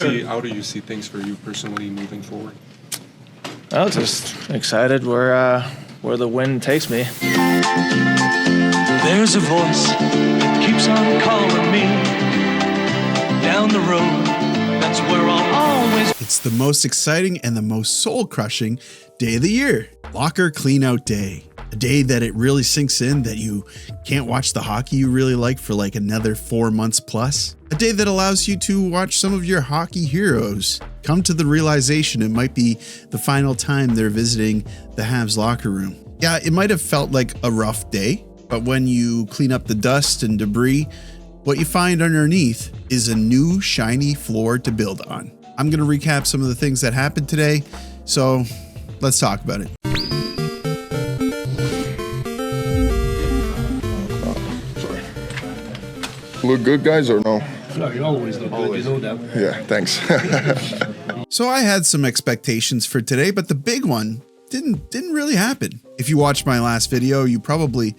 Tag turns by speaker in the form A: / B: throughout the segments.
A: How do you see things for you personally moving forward?
B: I'm just excited where the wind takes me.
C: There's a voice that keeps on calling me down the road. That's where I'll always.
D: It's the most exciting and the most soul-crushing day of the year. Locker Cleanout Day. A day that it really sinks in that you can't watch the hockey you really like for like another 4 months plus. A day that allows you to watch some of your hockey heroes come to the realization it might be the final time they're visiting the Habs locker room. Yeah, it might have felt like a rough day, but when you clean up the dust and debris, what you find underneath is a new shiny floor to build on. I'm going to recap some of the things that happened today, so let's talk about it.
E: Look good, guys, or no?
F: No, you always look good, you know that.
E: Yeah, thanks.
D: So I had some expectations for today, but the big one didn't really happen. If you watched my last video, you probably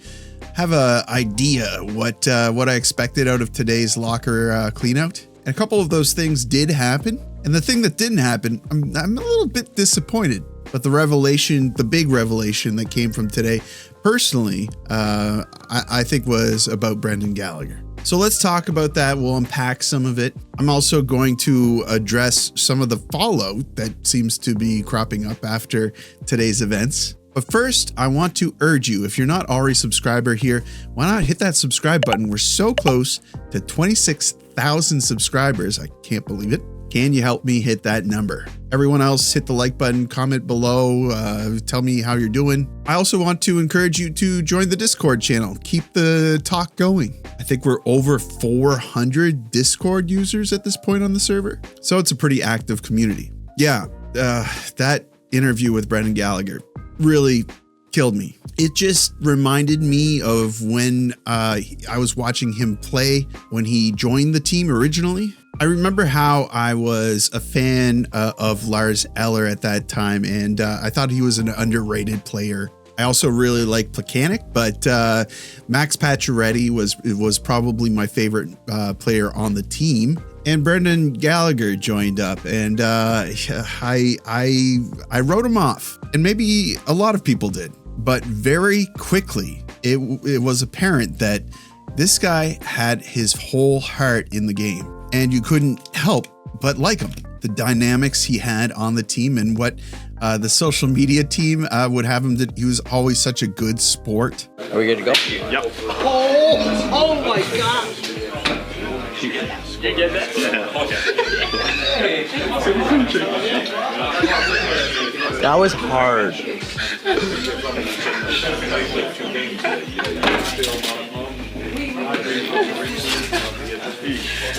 D: have an idea what I expected out of today's locker cleanout. And a couple of those things did happen. And the thing that didn't happen, I'm a little bit disappointed. But the big revelation that came from today, personally, I think was about Brendan Gallagher. So let's talk about that. We'll unpack some of it. I'm also going to address some of the fallout that seems to be cropping up after today's events. But first, I want to urge you, if you're not already a subscriber here, why not hit that subscribe button? We're so close to 26,000 subscribers. I can't believe it. Can you help me hit that number? Everyone else, hit the like button, comment below, tell me how you're doing. I also want to encourage you to join the Discord channel. Keep the talk going. I think we're over 400 Discord users at this point on the server. So it's a pretty active community. Yeah, that interview with Brendan Gallagher really killed me. It just reminded me of when I was watching him play when he joined the team originally. I remember how I was a fan of Lars Eller at that time, and I thought he was an underrated player. I also really liked Plekanec, but Max Pacioretty was probably my favorite player on the team. And Brendan Gallagher joined up, and I wrote him off, and maybe a lot of people did. But very quickly, it was apparent that this guy had his whole heart in the game. And you couldn't help but like him. The dynamics he had on the team and what the social media team would have him that he was always such a good sport.
G: Are we good to go?
F: Yep.
G: Oh my gosh!
F: You get that?
G: That was hard.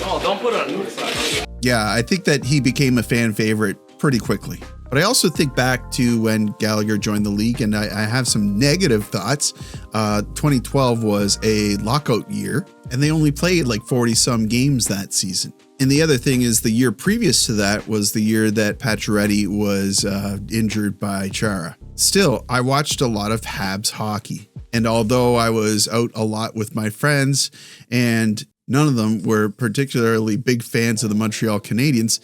F: Oh, don't put it on.
D: Yeah, I think that he became a fan favorite pretty quickly. But I also think back to when Gallagher joined the league, and I have some negative thoughts. 2012 was a lockout year, and they only played like 40-some games that season. And the other thing is the year previous to that was the year that Pacioretty was injured by Chara. Still, I watched a lot of Habs hockey. And although I was out a lot with my friends, and none of them were particularly big fans of the Montreal Canadiens,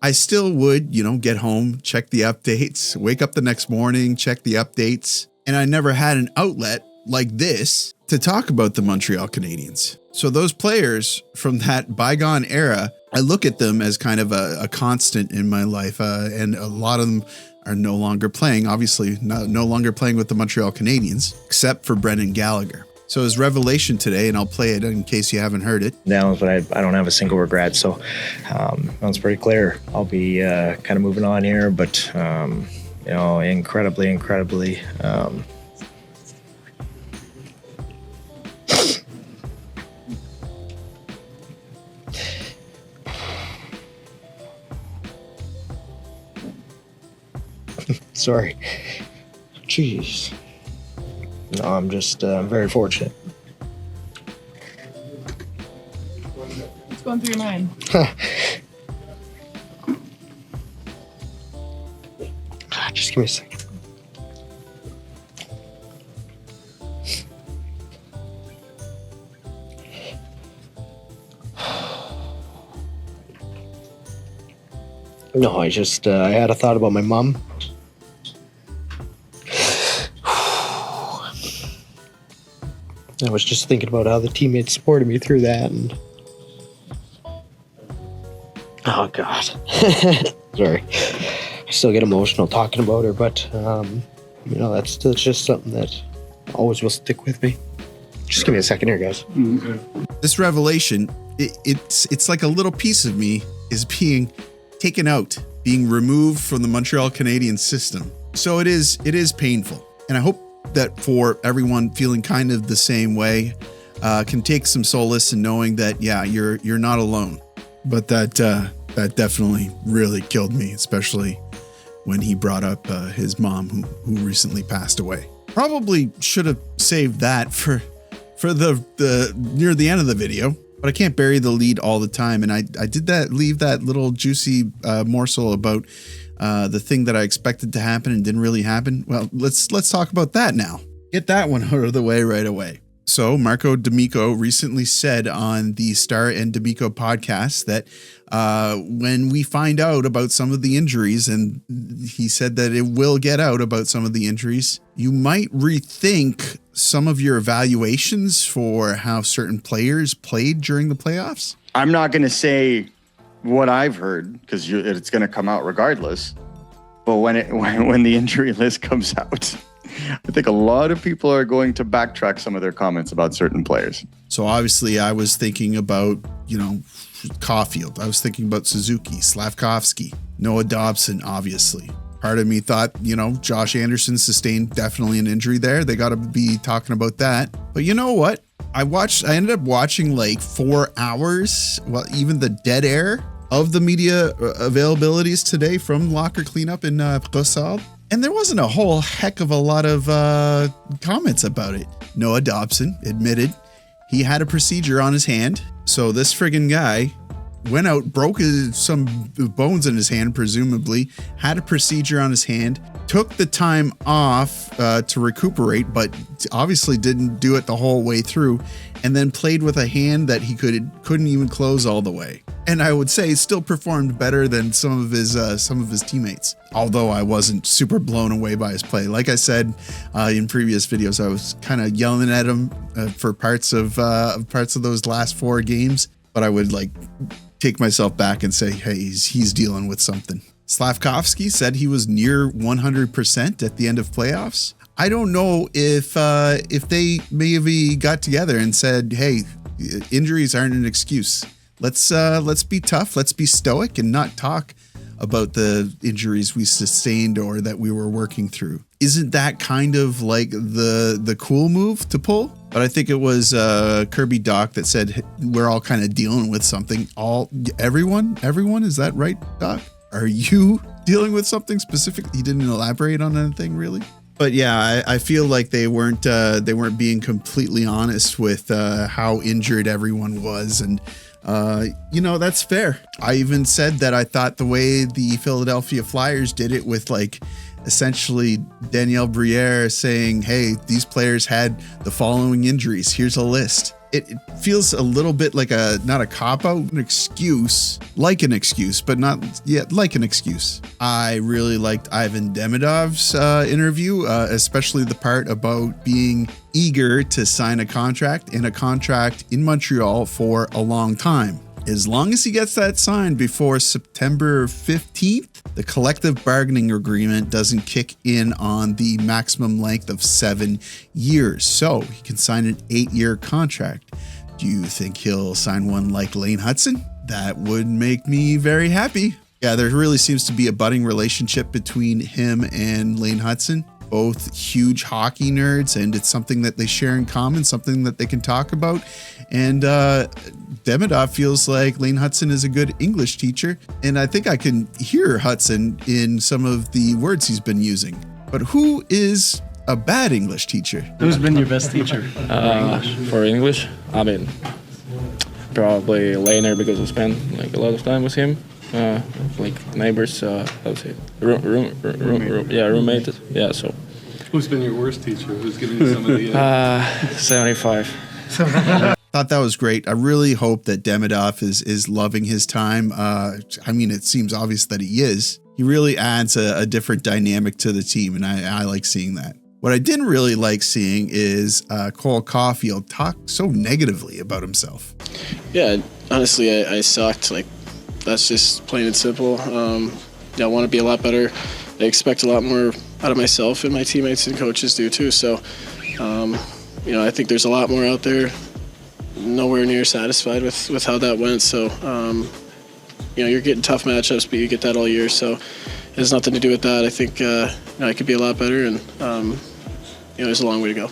D: I still would, get home, check the updates, wake up the next morning, check the updates. And I never had an outlet like this to talk about the Montreal Canadiens. So those players from that bygone era, I look at them as kind of a constant in my life. And a lot of them are no longer playing, obviously no longer playing with the Montreal Canadiens, except for Brendan Gallagher. So his revelation today, and I'll play it in case you haven't heard it.
B: Down, but I don't have a single regret. So that's pretty clear. I'll be kind of moving on here, but incredibly. Sorry. Jeez. No, I'm just very fortunate.
H: What's going through your mind?
B: Just give me a second.
G: No, I just I had a thought about my mom. I was just thinking about how the teammates supported me through that, and oh god, sorry, I still get emotional talking about her, but you know, that's just something that always will stick with me. Just give me a second here, guys.
D: This revelation, it's like a little piece of me is being taken out, being removed from the Montreal Canadiens system. So it is painful, and I hope that for everyone feeling kind of the same way, can take some solace in knowing that, yeah, you're not alone. But that definitely really killed me, especially when he brought up his mom who recently passed away. Probably should have saved that for the near the end of the video, but I can't bury the lead all the time. And I did leave that little juicy morsel about the thing that I expected to happen and didn't really happen. Well, let's talk about that now. Get that one out of the way right away. So Marco D'Amico recently said on the Star and D'Amico podcast that when we find out about some of the injuries, and he said that it will get out about some of the injuries, you might rethink some of your evaluations for how certain players played during the playoffs.
I: I'm not going to say what I've heard because it's going to come out regardless. But when the injury list comes out, I think a lot of people are going to backtrack some of their comments about certain players.
D: So obviously I was thinking about, Caufield. I was thinking about Suzuki, Slafkovsky, Noah Dobson, obviously. Part of me thought, Josh Anderson sustained definitely an injury there. They got to be talking about that. But you know what? I ended up watching like 4 hours, well, even the dead air of the media availabilities today from Locker Cleanup in Brossard. And there wasn't a whole heck of a lot of comments about it. Noah Dobson admitted he had a procedure on his hand. So this friggin' guy went out, broke some bones in his hand, presumably, had a procedure on his hand, took the time off to recuperate, but obviously didn't do it the whole way through, and then played with a hand that he couldn't even close all the way. And I would say still performed better than some of his teammates. Although I wasn't super blown away by his play. Like I said in previous videos, I was kind of yelling at him for parts of those last 4 games, but I would take myself back and say, hey, he's dealing with something. Slafkovsky said he was near 100% at the end of playoffs. I don't know if they maybe got together and said, hey, injuries aren't an excuse. Let's be tough. Let's be stoic and not talk about the injuries we sustained or that we were working through. Isn't that kind of like the cool move to pull? But I think it was Kirby Doc that said we're all kind of dealing with something. Everyone, is that right, Doc? Are you dealing with something specific? He didn't elaborate on anything really. But yeah, I feel like they weren't being completely honest with how injured everyone was, and that's fair. I even said that I thought the way the Philadelphia Flyers did it with essentially Danielle Briere saying, hey, these players had the following injuries. Here's a list. It feels a little bit like not a cop-out, an excuse, but not yet like an excuse. I really liked Ivan Demidov's interview, especially the part about being eager to sign a contract in Montreal for a long time. As long as he gets that signed before September 15th, the collective bargaining agreement doesn't kick in on the maximum length of 7 years. So he can sign an 8-year contract. Do you think he'll sign one like Laine Hudson? That would make me very happy. Yeah, there really seems to be a budding relationship between him and Laine Hudson. Both huge hockey nerds, and it's something that they share in common, something that they can talk about. And Demidov feels like Laine Hudson is a good English teacher, and I think I can hear Hudson in some of the words he's been using. But who is a bad English teacher?
F: Who's been your best teacher
J: for English? I mean, probably Laine, because I spent a lot of time with him. Neighbors, how to say it? Roommate. Yeah, so.
A: Who's been your worst teacher? Who's given you some of the...
J: 75.
D: Thought thought that was great. I really hope that Demidov is loving his time. I mean, it seems obvious that he is. He really adds a different dynamic to the team, and I like seeing that. What I didn't really like seeing is Cole Caufield talk so negatively about himself.
K: Yeah, honestly, I sucked. Like, that's just plain and simple. I want to be a lot better. I expect a lot more out of myself, and my teammates and coaches do too. So, I think there's a lot more out there. Nowhere near satisfied with how that went. So, you're getting tough matchups, but you get that all year. So, it has nothing to do with that. I think I could be a lot better, and there's a long way to go.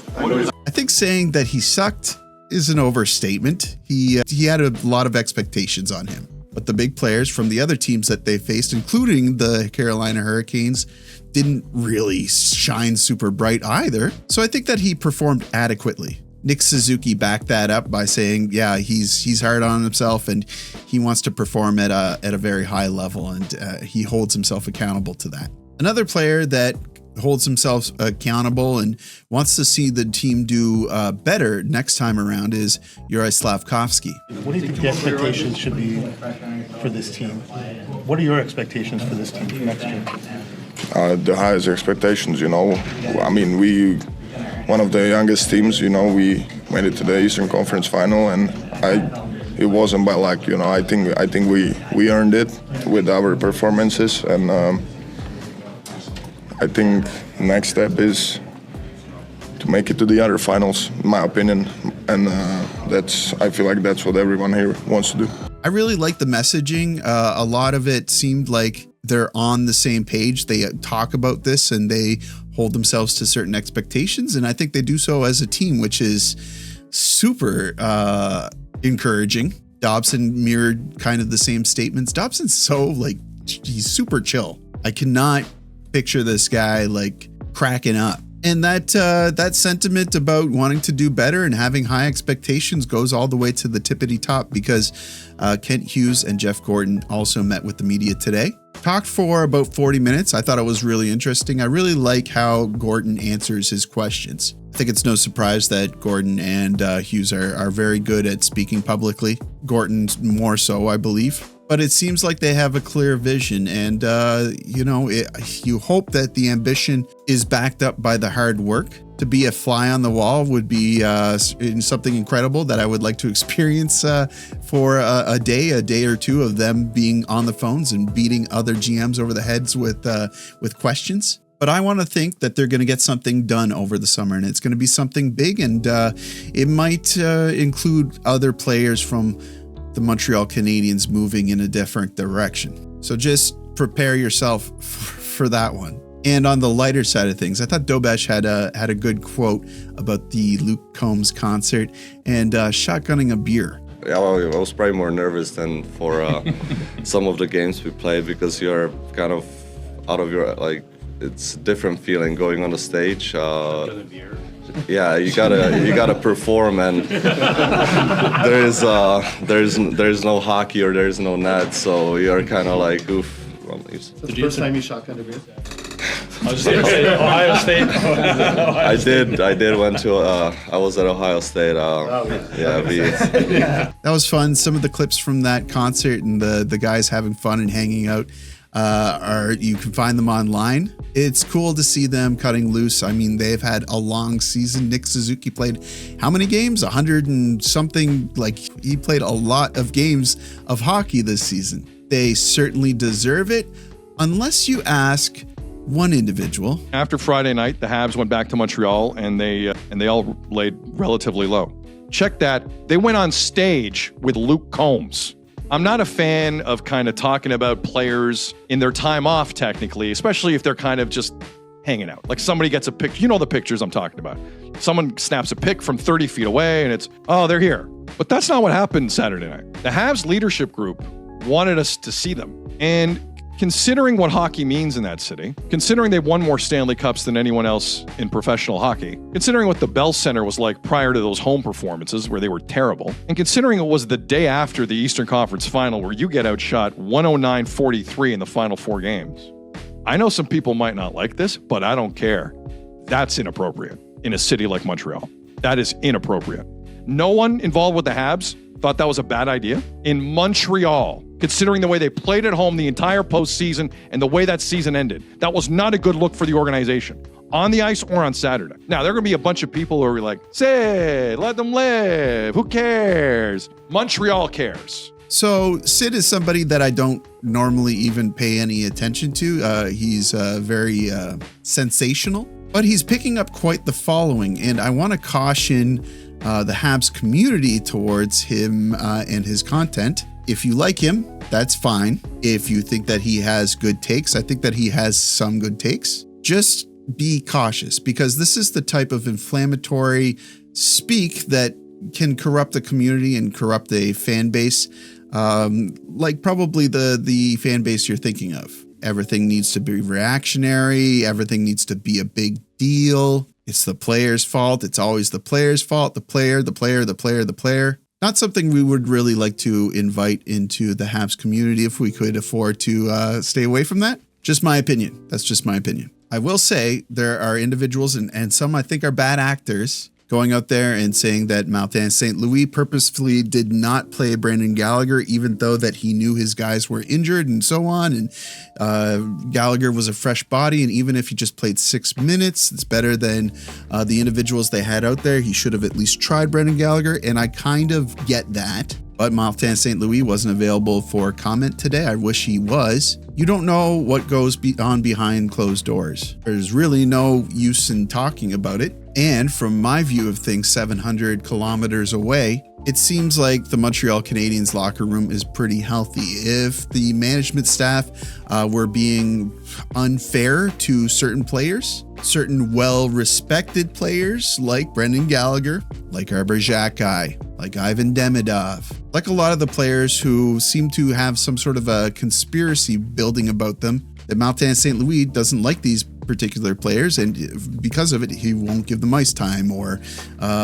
D: I think saying that he sucked is an overstatement. He had a lot of expectations on him. But the big players from the other teams that they faced, including the Carolina Hurricanes, didn't really shine super bright either. So I think that he performed adequately. Nick Suzuki backed that up by saying, yeah, he's hard on himself and he wants to perform at a very high level, and he holds himself accountable to that. Another player that holds himself accountable and wants to see the team do better next time around is Slafkovsky.
L: What do you think the expectations should be for this team? What are your expectations for this team for next year?
E: The highest expectations, I mean, we, one of the youngest teams, we made it to the Eastern Conference Final, and it wasn't by luck, I think we earned it with our performances, and I think next step is to make it to the other finals, in my opinion, and I feel like that's what everyone here wants to do.
D: I really like the messaging. A lot of it seemed like they're on the same page. They talk about this and they hold themselves to certain expectations, and I think they do so as a team, which is super encouraging. Dobson mirrored kind of the same statements. Dobson's he's super chill. I cannot picture this guy cracking up. And that sentiment about wanting to do better and having high expectations goes all the way to the tippity top, because Kent Hughes and Jeff Gordon also met with the media today. Talked for about 40 minutes. I thought it was really interesting. I really like how Gordon answers his questions. I think it's no surprise that Gordon and Hughes are very good at speaking publicly. Gordon's more so, I believe. But it seems like they have a clear vision, and you hope that the ambition is backed up by the hard work. To be a fly on the wall would be something incredible that I would like to experience for a day or two of them being on the phones and beating other GMs over the heads with questions. But I want to think that they're going to get something done over the summer, and it's going to be something big, and it might include other players from the Montreal Canadiens moving in a different direction. So just prepare yourself for that one. And on the lighter side of things, I thought Dobes had a good quote about the Luke Combs concert and shotgunning a beer.
M: Yeah, well, I was probably more nervous than for some of the games we played, because you're kind of out of your, it's a different feeling going on the stage. Yeah, you gotta perform, and there's no hockey or there's no net, so you're kind of like, oof.
L: That's the first time you shotgunned a beer?
J: I was going to say Ohio State.
M: I did went to I was at Ohio State.
D: That was fun. Some of the clips from that concert and the guys having fun and hanging out you can find them online. It's cool to see them cutting loose. I mean, they've had a long season. Nick Suzuki played how many games? 100 and something. He played a lot of games of hockey this season. They certainly deserve it, unless you ask one individual.
N: After Friday night, the Habs went back to Montreal, and they all laid relatively low. Check that. They went on stage with Luke Combs. I'm not a fan of kind of talking about players in their time off, technically, especially if they're kind of just hanging out. Like somebody gets a picture, you know the pictures I'm talking about. Someone snaps a pic from 30 feet away and it's, oh, they're here. But that's not what happened Saturday night. The Habs leadership group wanted us to see them. And considering what hockey means in that city, considering they've won more Stanley Cups than anyone else in professional hockey, considering what the Bell Center was like prior to those home performances where they were terrible, and considering it was the day after the Eastern Conference Final where you get outshot 109-43 in the final 4 games. I know some people might not like this, but I don't care. That's inappropriate in a city like Montreal. That is inappropriate. No one involved with the Habs thought that was a bad idea. In Montreal, considering the way they played at home the entire postseason and the way that season ended, that was not a good look for the organization, on the ice or on Saturday. Now, there are going to be a bunch of people who are like, say, let them live. Who cares? Montreal cares.
D: So Sid is somebody that I don't normally even pay any attention to. He's very sensational, but he's picking up quite the following. And I want to caution the Habs community towards him and his content. If you like him, that's fine. If you think that he has good takes, I think that he has some good takes. Just be cautious, because this is the type of inflammatory speak that can corrupt the community and corrupt a fan base, like probably the fan base you're thinking of. Everything needs to be reactionary. Everything needs to be a big deal. It's the player's fault. It's always the player's fault. The player. Not something we would really like to invite into the Habs community if we could afford to stay away from that. Just my opinion. That's just my opinion. I will say there are individuals, and some I think are bad actors, going out there and saying that Martin St. Louis purposefully did not play Brendan Gallagher, even though that he knew his guys were injured and so on. And Gallagher was a fresh body. And even if he just played 6 minutes, it's better than the individuals they had out there. He should have at least tried Brendan Gallagher. And I kind of get that. But Martin St. Louis wasn't available for comment today. I wish he was. You don't know what goes on behind closed doors. There's really no use in talking about it. And from my view of things, 700 kilometers away, it seems like the Montreal Canadiens locker room is pretty healthy. If the management staff were being unfair to certain players, certain well-respected players like Brendan Gallagher, like our Bergerac guy, like Ivan Demidov, like a lot of the players who seem to have some sort of a conspiracy building about them, that Martin St. Louis doesn't like these particular players, and because of it, he won't give them ice time, or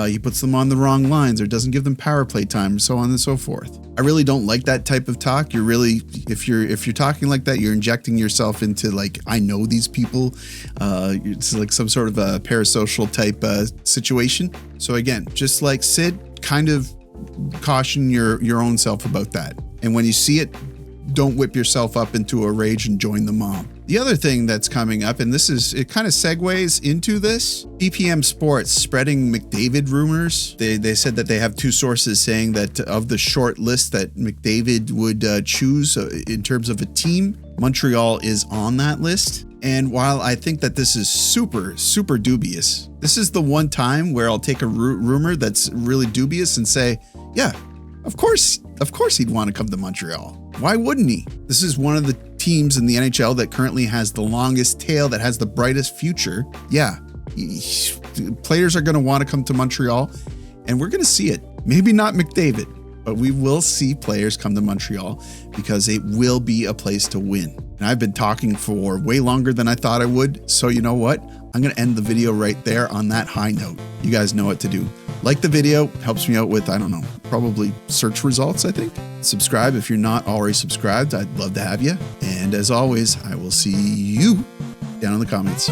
D: he puts them on the wrong lines, or doesn't give them power play time, so on and so forth. I really don't like that type of talk. You're really, if you're talking like that, you're injecting yourself into like, I know these people. It's like some sort of a parasocial type situation. So again, just like Sid, kind of caution your own self about that. And when you see it, don't whip yourself up into a rage and join the mob. The other thing that's coming up, and it kind of segues into this, BPM Sports spreading McDavid rumors. They said that they have two sources saying that of the short list that McDavid would choose in terms of a team, Montreal is on that list. And while I think that this is super, super dubious, this is the one time where I'll take a rumor that's really dubious and say, yeah, of course he'd want to come to Montreal. Why wouldn't he? This is one of the teams in the NHL that currently has the longest tail, that has the brightest future. Yeah, players are going to want to come to Montreal, and we're going to see it. Maybe not McDavid, but we will see players come to Montreal because it will be a place to win. And I've been talking for way longer than I thought I would. So you know what? I'm going to end the video right there on that high note. You guys know what to do. Like the video, helps me out with, I don't know, probably search results, I think. Subscribe if you're not already subscribed. I'd love to have you. And as always, I will see you down in the comments.